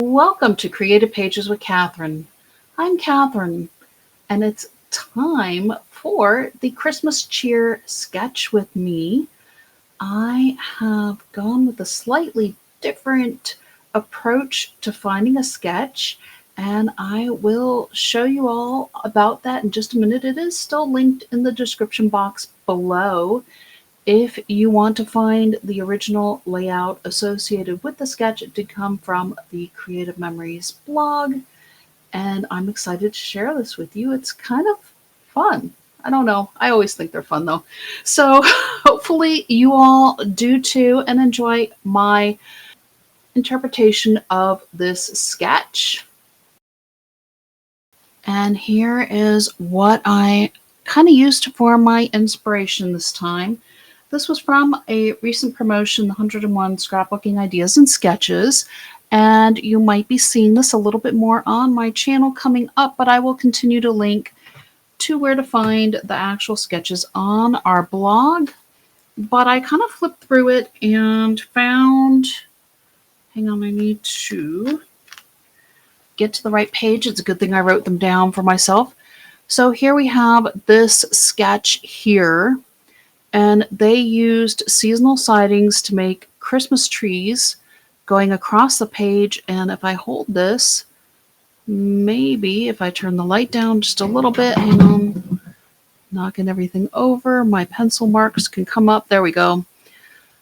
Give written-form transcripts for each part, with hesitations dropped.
Welcome to Creative Pages with Catherine. I'm Catherine, and it's time for the Christmas cheer sketch with me. I have gone with a slightly different approach to finding a sketch, and I will show you all about that in just a minute. It is still linked in the description box below. If you want to find the original layout associated with the sketch, it did come from the Creative Memories blog, and I'm excited to share this with you. It's kind of fun. I don't know. I always think they're fun though. So hopefully you all do too and enjoy my interpretation of this sketch. And here is what I kind of used for my inspiration this time. This was from a recent promotion, 101 Scrapbooking Ideas and Sketches. And you might be seeing this a little bit more on my channel coming up, but I will continue to link to where to find the actual sketches on our blog. But I kind of flipped through it and found, hang on, I need to get to the right page. It's a good thing I wrote them down for myself. So here we have this sketch here, and they used seasonal sightings to make Christmas trees going across the page. And if I hold this, maybe if I turn the light down just a little bit, hang on, knocking everything over, my pencil marks can come up. There we go.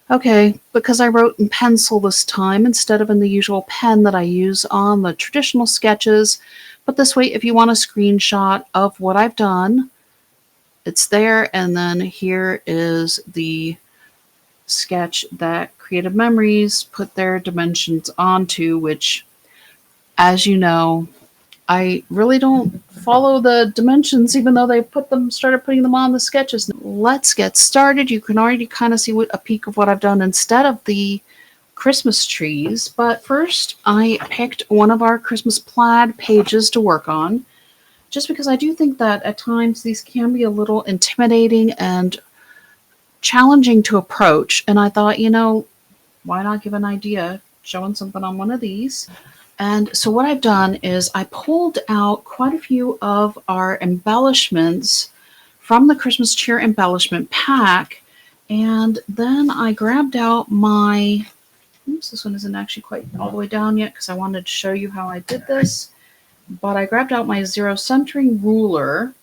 Okay, because I wrote in pencil this time instead of in the usual pen that I use on the traditional sketches. But this way, if you want a screenshot of what I've done, it's there. And then here is the sketch that Creative Memories put their dimensions onto, which, as you know, I really don't follow the dimensions, even though they started putting them on the sketches. Let's get started. You can already kind of see a peek of what I've done instead of the Christmas trees. But first, I picked one of our Christmas plaid pages to work on, just because I do think that at times these can be a little intimidating and challenging to approach. And I thought, why not give an idea showing something on one of these? And so what I've done is I pulled out quite a few of our embellishments from the Christmas Cheer embellishment pack. And then I grabbed out my, oops, this one isn't actually quite all the way down yet because I wanted to show you how I did this. But I grabbed out my zero centering ruler.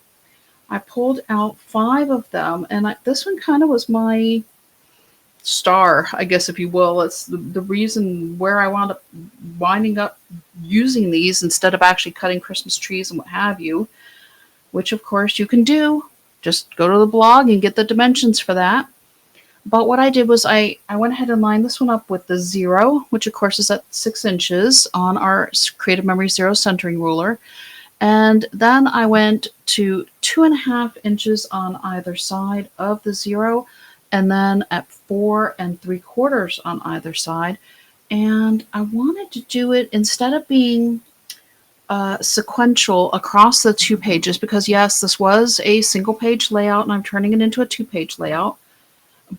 I pulled out 5 of them. And this one kind of was my star, I guess, if you will. It's the reason where I wound up winding up using these instead of actually cutting Christmas trees and what have you, which of course you can do. Just go to the blog and get the dimensions for that. But what I did was I went ahead and lined this one up with the 0, which of course is at 6 inches on our Creative Memories zero centering ruler. And then I went to 2.5 inches on either side of the 0, and then at 4 3/4 on either side. And I wanted to do it instead of being sequential across the 2 pages, because yes, this was a single page layout and I'm turning it into a 2-page layout,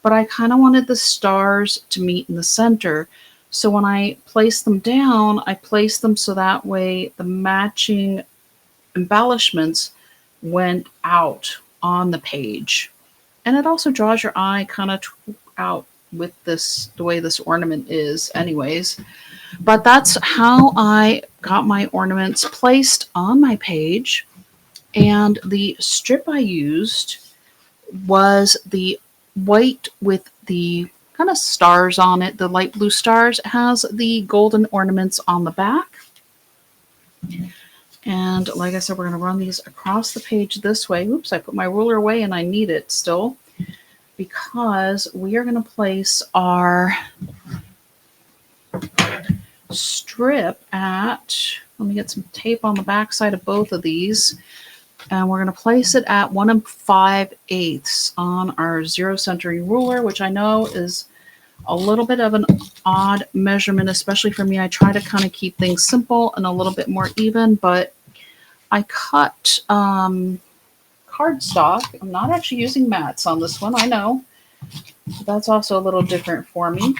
but I kind of wanted the stars to meet in the center. So when I placed them down, I placed them so that way the matching embellishments went out on the page. And it also draws your eye kind of out with this, the way this ornament is anyways. But that's how I got my ornaments placed on my page. And the strip I used was the white with the kind of stars on it, the light blue stars. It has the golden ornaments on the back. And like I said, we're going to run these across the page this way. Oops, I put my ruler away and I need it still, because we are going to place our strip at, let me get some tape on the back side of both of these. And we're going to place it at 1 5/8 on our zero centering ruler, which I know is a little bit of an odd measurement, especially for me. I try to kind of keep things simple and a little bit more even, but I cut cardstock. I'm not actually using mats on this one, I know. That's also a little different for me.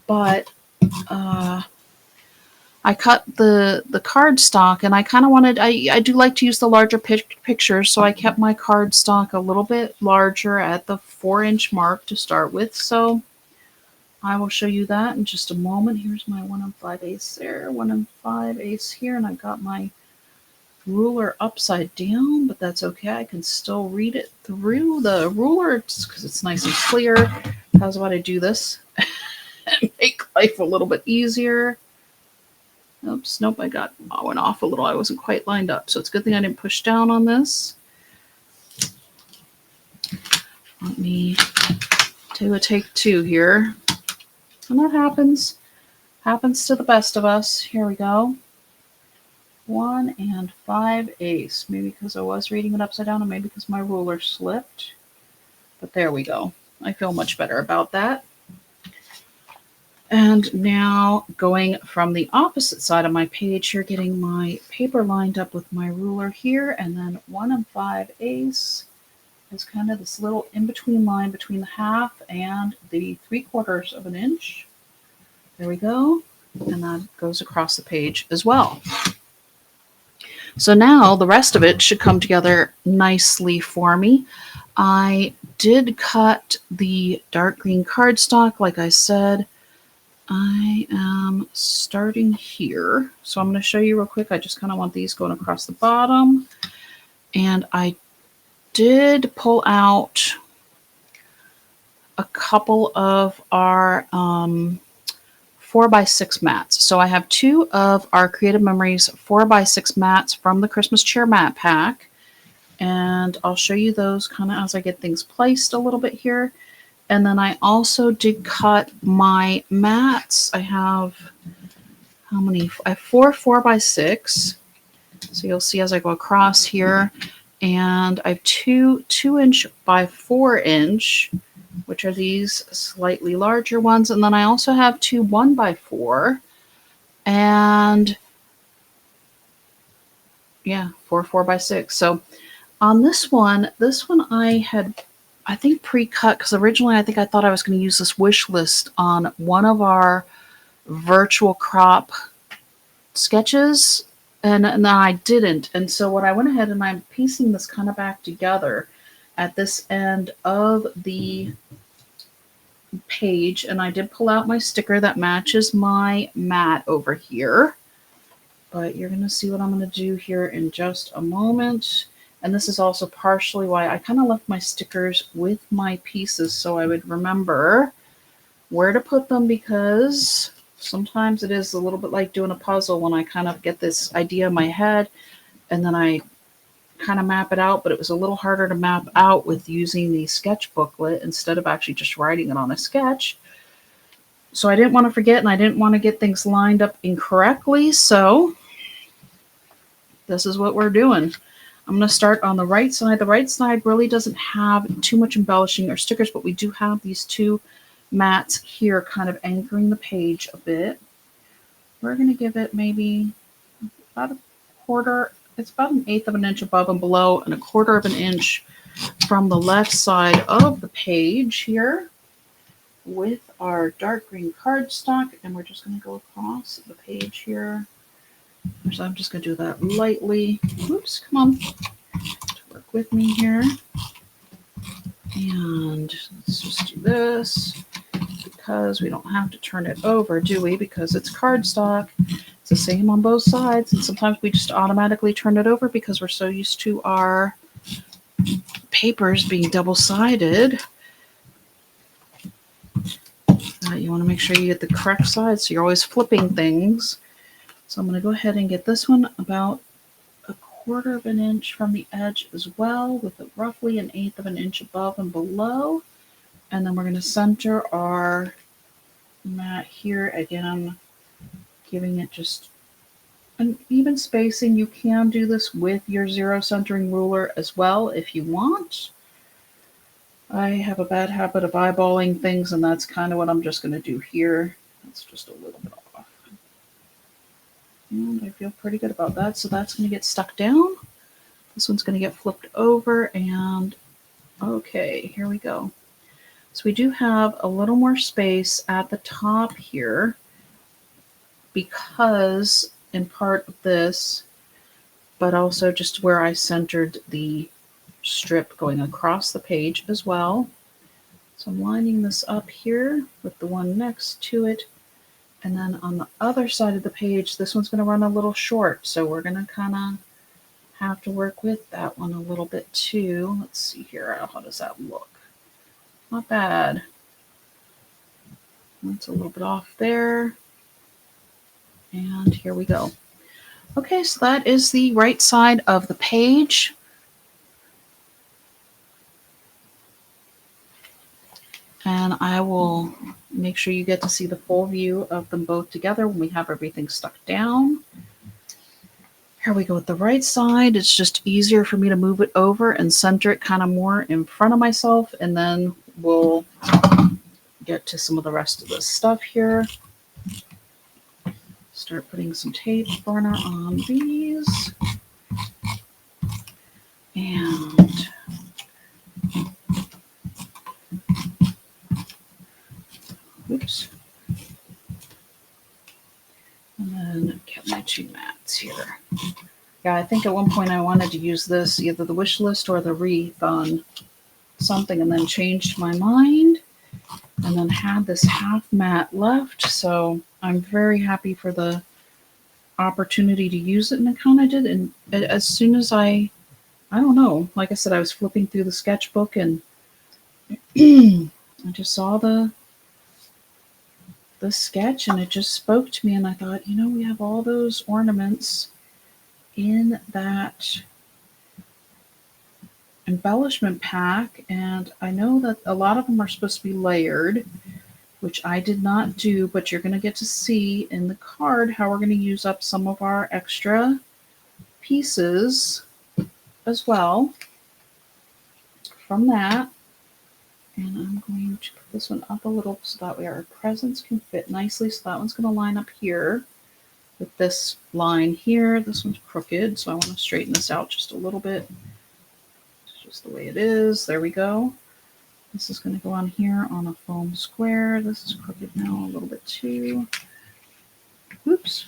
But I cut the cardstock, and I kind of wanted, I do like to use the larger pictures, so I kept my cardstock a little bit larger at the 4-inch mark to start with. So I will show you that in just a moment. Here's my 1 5/8 there, 1 5/8 here, and I've got my ruler upside down, but that's okay. I can still read it through the ruler because it's nice and clear. How's about I do this and make life a little bit easier? Oops, nope, I went off a little. I wasn't quite lined up, so it's a good thing I didn't push down on this. Let me do a take 2 here. And that happens to the best of us. Here we go. 1 5/8. Maybe because I was reading it upside down, and maybe because my ruler slipped. But there we go. I feel much better about that. And now going from the opposite side of my page here, getting my paper lined up with my ruler here, and then 1 5/8 is kind of this little in-between line between the 1/2 and the 3/4 of an inch. There we go. And that goes across the page as well. So now the rest of it should come together nicely for me. I did cut the dark green cardstock, like I said. I am starting here. So I'm going to show you real quick. I just kind of want these going across the bottom. And I did pull out a couple of our 4x6 mats. So I have 2 of our Creative Memories 4x6 mats from the Christmas Cheer mat pack. And I'll show you those kind of as I get things placed a little bit here. And then I also did cut my mats. I have, how many? I have 4 4x6. So you'll see as I go across here. And I have 2 2-inch by 4-inch, which are these slightly larger ones. And then I also have 2 1x4. And yeah, 4 4x6. So on this one I had, I think, pre-cut, because originally I think I thought I was going to use this wish list on one of our virtual crop sketches, and then I didn't. And so what I went ahead and I'm piecing this kind of back together at this end of the page, and I did pull out my sticker that matches my mat over here. But you're going to see what I'm going to do here in just a moment. And this is also partially why I kind of left my stickers with my pieces, so I would remember where to put them, because sometimes it is a little bit like doing a puzzle when I kind of get this idea in my head and then I kind of map it out, but it was a little harder to map out with using the sketch booklet instead of actually just writing it on a sketch. So I didn't want to forget, and I didn't want to get things lined up incorrectly, so this is what we're doing. I'm going to start on the right side. The right side really doesn't have too much embellishing or stickers, but we do have these 2 mats here kind of anchoring the page a bit. We're going to give it maybe about a quarter. It's about 1/8 of an inch above and below, and 1/4 of an inch from the left side of the page here with our dark green cardstock. And we're just going to go across the page here. So I'm just going to do that lightly. Oops, come on. Work with me here. And let's just do this, because we don't have to turn it over, do we? Because it's cardstock. It's the same on both sides. And sometimes we just automatically turn it over because we're so used to our papers being double-sided. You want to make sure you get the correct side, so you're always flipping things. So I'm going to go ahead and get this one about 1/4 of an inch from the edge as well, with roughly 1/8 of an inch above and below. And then we're going to center our mat here, again, giving it just an even spacing. You can do this with your 0 centering ruler as well if you want. I have a bad habit of eyeballing things, and that's kind of what I'm just going to do here. That's just a little bit off. And I feel pretty good about that. So that's going to get stuck down. This one's going to get flipped over, and okay, here we go. So we do have a little more space at the top here, because in part of this, but also just where I centered the strip going across the page as well. So I'm lining this up here with the one next to it. And then on the other side of the page, this one's going to run a little short. So we're going to kind of have to work with that one a little bit too. Let's see here. How does that look? Not bad. That's a little bit off there. And here we go. Okay, so that is the right side of the page. And I will make sure you get to see the full view of them both together when we have everything stuck down. Here we go with the right side. It's just easier for me to move it over and center it kind of more in front of myself. And then we'll get to some of the rest of this stuff here. Start putting some tape burner on these. And oops. And then get my two mats here. Yeah, I think at one point I wanted to use this, either the wish list or the wreath on something, and then changed my mind and then had this half mat left. So I'm very happy for the opportunity to use it. And I kind of did. And as soon as I don't know, like I said, I was flipping through the sketchbook and I just saw the sketch and it just spoke to me. And I thought, you know, we have all those ornaments in that embellishment pack, and I know that a lot of them are supposed to be layered, which I did not do, but you're going to get to see in the card how we're going to use up some of our extra pieces as well from that. And I'm going to put this one up a little so that way our presents can fit nicely. So that one's going to line up here with this line here. This one's crooked, so I want to straighten this out just a little bit. It's just the way it is. There we go. This is going to go on here on a foam square. This is crooked now a little bit too. Oops.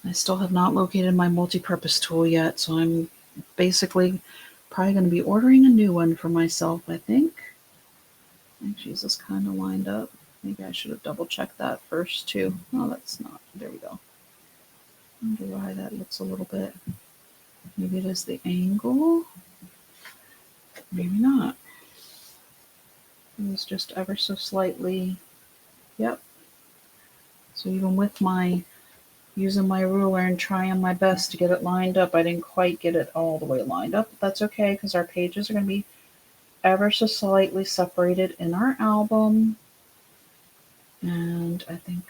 I still have not located my multi-purpose tool yet, so I'm basically probably going to be ordering a new one for myself, I think. Actually, is this kind of lined up? Maybe I should have double-checked that first, too. No, that's not. There we go. I wonder why that looks a little bit... Maybe it is the angle. Maybe not. It was just ever so slightly... Yep. So even with my... using my ruler and trying my best to get it lined up, I didn't quite get it all the way lined up. But that's okay, because our pages are going to be ever so slightly separated in our album. And I think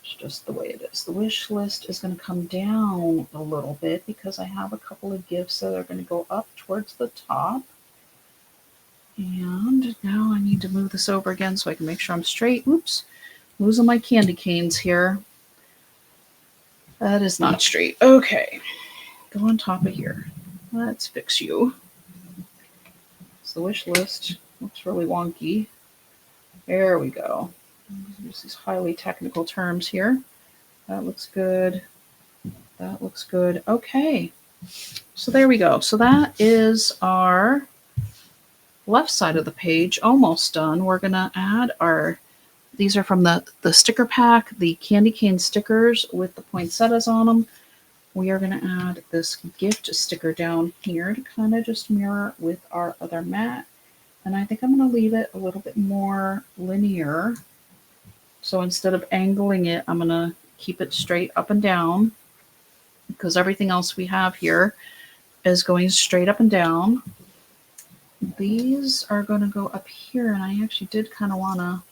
it's just the way it is. The wish list is going to come down a little bit because I have a couple of gifts that are going to go up towards the top. And now I need to move this over again so I can make sure I'm straight. Oops, losing my candy canes here. That is not straight. Okay, go on top of here. Let's fix you. So the wish list looks really wonky. There we go. Use these highly technical terms here. That looks good. That looks good. Okay. So there we go. So that is our left side of the page almost done. We're going to add our, these are from the sticker pack, the candy cane stickers with the poinsettias on them. We are going to add this gift sticker down here to kind of just mirror with our other mat. And I think I'm going to leave it a little bit more linear. So instead of angling it, I'm going to keep it straight up and down because everything else we have here is going straight up and down. These are going to go up here, and I actually did kind of want to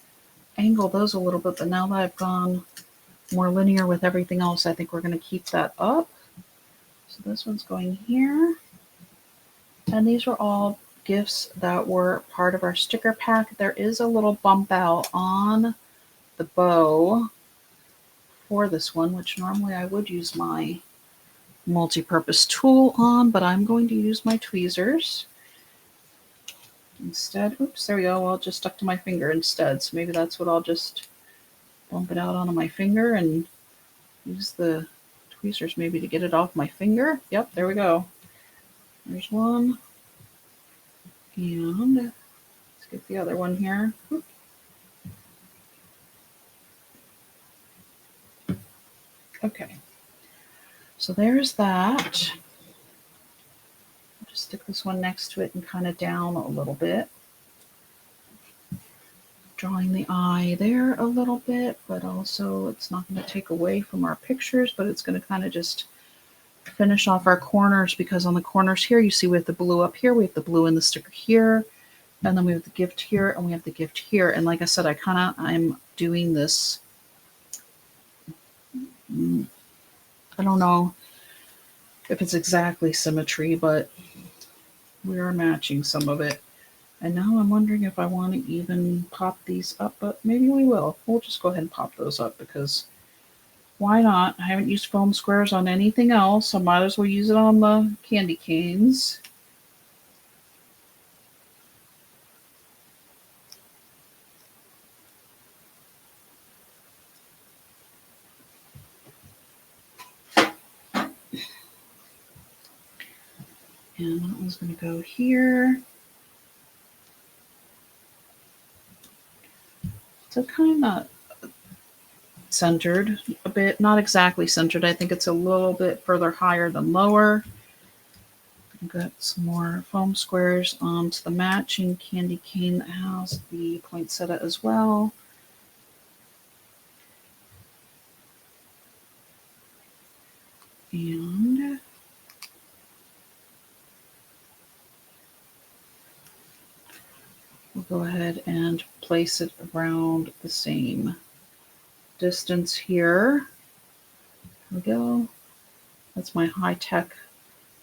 angle those a little bit, but now that I've gone more linear with everything else, I think we're going to keep that up. So this one's going here. And these were all gifts that were part of our sticker pack. There is a little bump out on the bow for this one, which normally I would use my multi-purpose tool on, but I'm going to use my tweezers. instead. Oops, there we go. Well, it just stuck to my finger instead. So maybe that's what I'll just bump it out onto my finger and use the tweezers maybe to get it off my finger. Yep, there we go. There's one. And let's get the other one here. Okay. So there's that. I'll just stick this one next to it and kind of down a little bit. Drawing the eye there a little bit, but also it's not going to take away from our pictures, but it's going to kind of just finish off our corners, because on the corners here, you see we have the blue up here, we have the blue in the sticker here, and then we have the gift here, and we have the gift here. And like I said, I'm doing this. I don't know if it's exactly symmetry, but we are matching some of it. And now I'm wondering if I want to even pop these up, but maybe we will. We'll just go ahead and pop those up, because why not? I haven't used foam squares on anything else, so I might as well use it on the candy canes. And that one's going to go here. So kind of centered a bit, not exactly centered. I think it's a little bit further higher than lower. Got some more foam squares onto the matching candy cane that has the poinsettia as well. And we'll go ahead and place it around the same distance here. There we go. That's my high-tech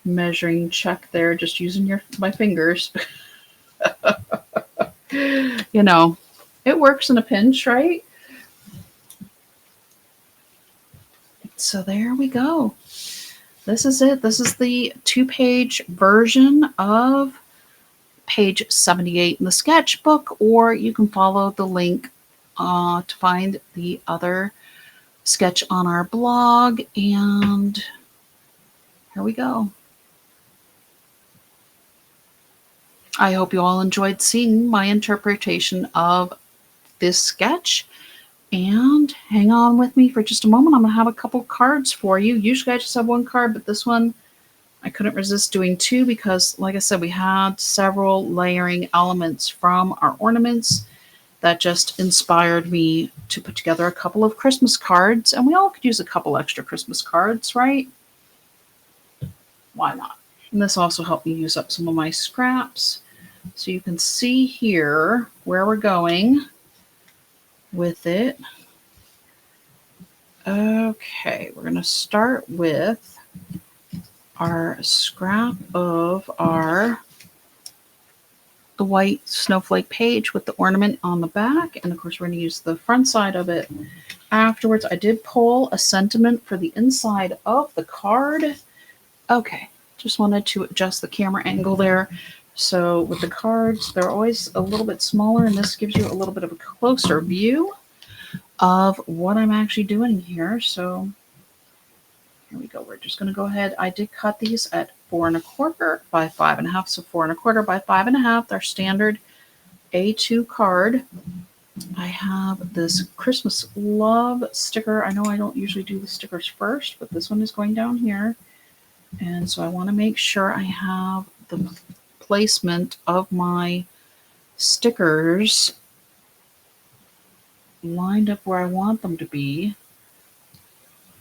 measuring check there, just using my fingers. You know, it works in a pinch, right? So there we go. This is it. This is the 2-page version of page 78 in the sketchbook, or you can follow the link to find the other sketch on our blog. And here we go. I hope you all enjoyed seeing my interpretation of this sketch. And hang on with me for just a moment. I'm going to have a couple cards for you. Usually I just have one card, but this one I couldn't resist doing two, because, like I said, we had several layering elements from our ornaments that just inspired me to put together a couple of Christmas cards. And we all could use a couple extra Christmas cards, right? Why not? And this also helped me use up some of my scraps. So you can see here where we're going with it. Okay, we're going to start with our scrap of the white snowflake page with the ornament on the back. And of course, we're going to use the front side of it afterwards. I did pull a sentiment for the inside of the card. Okay, just wanted to adjust the camera angle there. So with the cards, they're always a little bit smaller, and this gives you a little bit of a closer view of what I'm actually doing here. So here we go. We're just going to go ahead. I did cut these at 4 1/4 by 5 1/2. So 4 1/4 by 5 1/2. Our standard A2 card. I have this Christmas love sticker. I know I don't usually do the stickers first, but this one is going down here. And so I want to make sure I have the placement of my stickers lined up where I want them to be.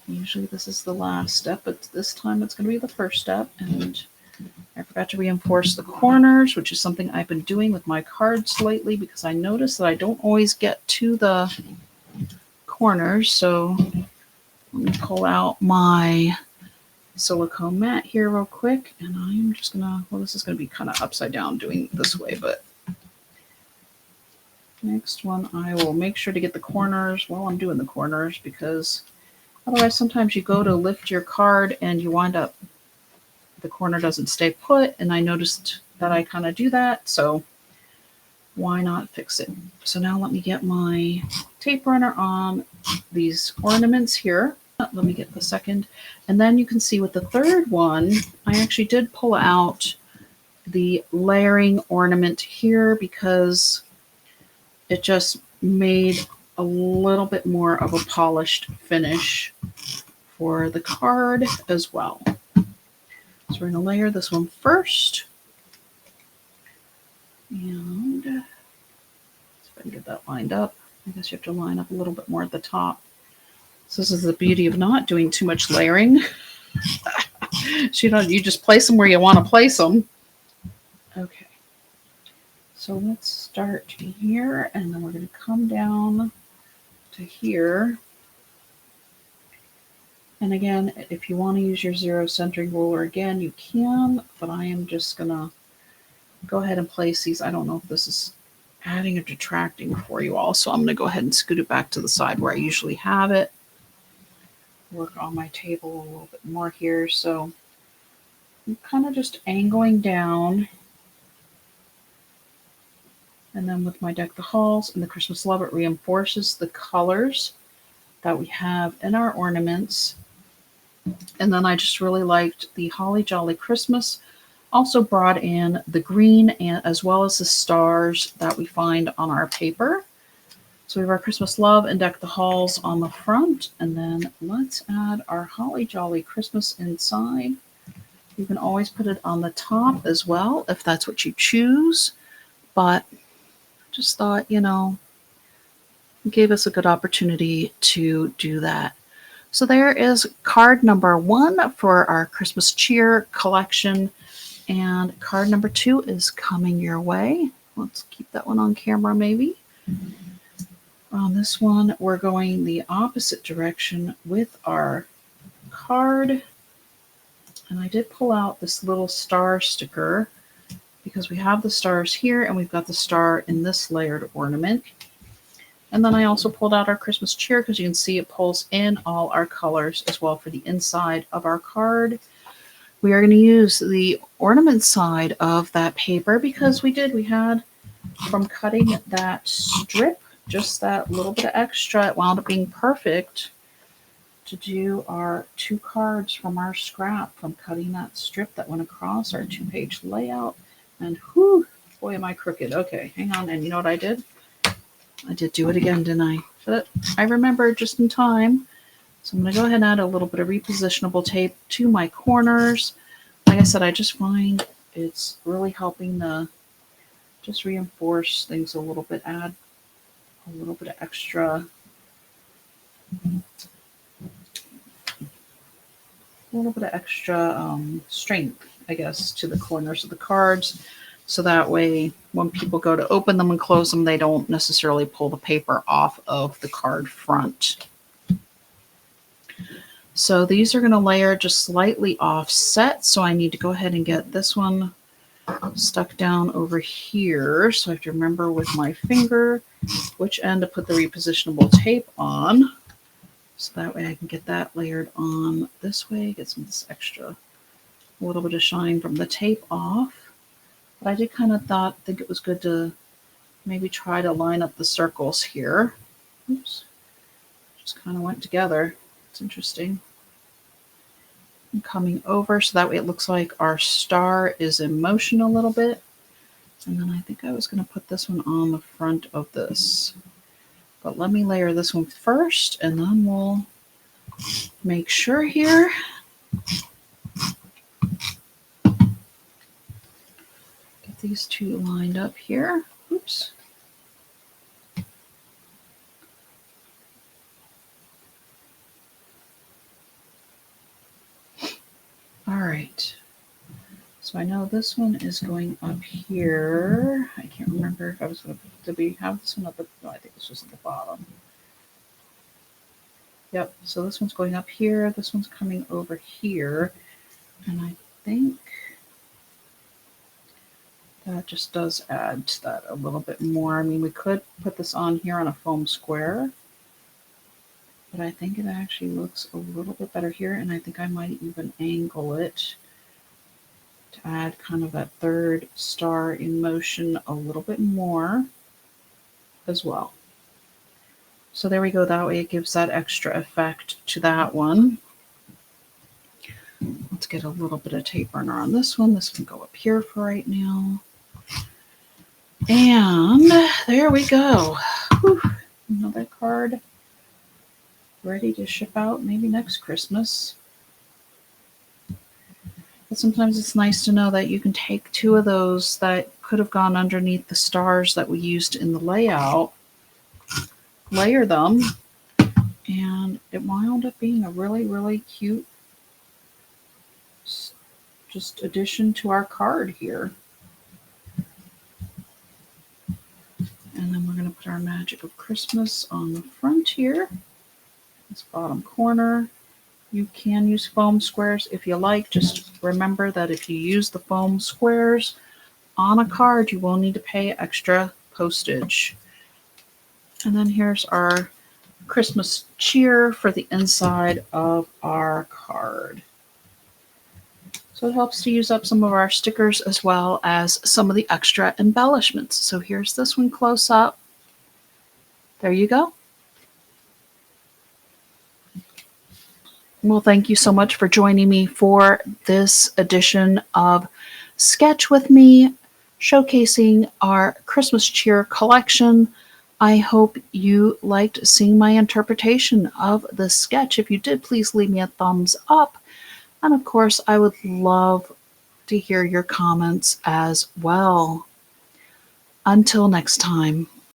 Usually this is the last step, but this time it's going to be the first step. And I forgot to reinforce the corners, which is something I've been doing with my cards lately, because I notice that I don't always get to the corners. So let me pull out my silicone mat here real quick, and I'm just gonna, well, this is gonna be kind of upside down doing it this way, but next one I will make sure to get the corners while I'm doing the corners, because otherwise sometimes you go to lift your card and you wind up, the corner doesn't stay put, and I noticed that I kind of do that. So why not fix it? So now let me get my tape runner on these ornaments here. Let me get the second. And then you can see with the third one, I actually did pull out the layering ornament here because it just made a little bit more of a polished finish for the card as well. So we're going to layer this one first. And see if I can get that lined up. I guess you have to line up a little bit more at the top. So this is the beauty of not doing too much layering. So you just place them where you want to place them. Okay. So let's start here, and then we're going to come down to here. And again, if you want to use your zero centering ruler again, you can, but I am just going to go ahead and place these. I don't know if this is adding or detracting for you all, so I'm going to go ahead and scoot it back to the side where I usually have it. Work on my table a little bit more here. So I'm kind of just angling down. And then with my Deck the Halls and the Christmas Love, it reinforces the colors that we have in our ornaments. And then I just really liked the Holly Jolly Christmas. Also brought in the green and as well as the stars that we find on our paper. So we have our Christmas Love and Deck the Halls on the front. And then let's add our Holly Jolly Christmas inside. You can always put it on the top as well if that's what you choose. But just thought, gave us a good opportunity to do that. So there is card number 1 for our Christmas Cheer collection. And card number 2 is coming your way. Let's keep that one on camera maybe. On this one, we're going the opposite direction with our card. And I did pull out this little star sticker because we have the stars here and we've got the star in this layered ornament. And then I also pulled out our Christmas cheer because you can see it pulls in all our colors as well for the inside of our card. We are going to use the ornament side of that paper because we had from cutting that strip, just that little bit of extra. It wound up being perfect to do our 2 cards from our scrap from cutting that strip that went across our 2-page layout. And whew, boy, am I crooked. Okay, hang on. And you know what I did? I did do it again, didn't I? But I remembered just in time. So I'm going to go ahead and add a little bit of repositionable tape to my corners. Like I said, I just find it's really helping to just reinforce things a little bit, add a little bit of extra, strength, I guess, to the corners of the cards. So that way, when people go to open them and close them, they don't necessarily pull the paper off of the card front. So these are going to layer just slightly offset. So I need to go ahead and get this one stuck down over here. So I have to remember with my finger which end to put the repositionable tape on. So that way I can get that layered on this way, get some of this extra, a little bit of shine from the tape off. But I did kind of think it was good to maybe try to line up the circles here. Oops. Just kind of went together. It's interesting. I'm coming over so that way it looks like our star is in motion a little bit. And then I think I was going to put this one on the front of this. But let me layer this one first and then we'll make sure here. These 2 lined up here. Oops. All right. So I know this one is going up here. I can't remember if I was going to have this one up at, no, I think this was at the bottom. Yep. So this one's going up here. This one's coming over here. And I think that just does add to that a little bit more. I mean, we could put this on here on a foam square, but I think it actually looks a little bit better here, and I think I might even angle it to add kind of that third star in motion a little bit more as well. So there we go. That way it gives that extra effect to that one. Let's get a little bit of tape burner on this one. This can go up here for right now. And there we go. Whew. Another card ready to ship out maybe next Christmas. But sometimes it's nice to know that you can take two of those that could have gone underneath the stars that we used in the layout, layer them, and it wound up being a really, really cute just addition to our card here. And then we're going to put our Magic of Christmas on the front here, this bottom corner. You can use foam squares if you like. Just remember that if you use the foam squares on a card, you will need to pay extra postage. And then here's our Christmas cheer for the inside of our card. So it helps to use up some of our stickers as well as some of the extra embellishments. So here's this one close up. There you go. Well, thank you so much for joining me for this edition of Sketch with Me, showcasing our Christmas cheer collection. I hope you liked seeing my interpretation of the sketch. If you did, please leave me a thumbs up. And of course, I would love to hear your comments as well. Until next time.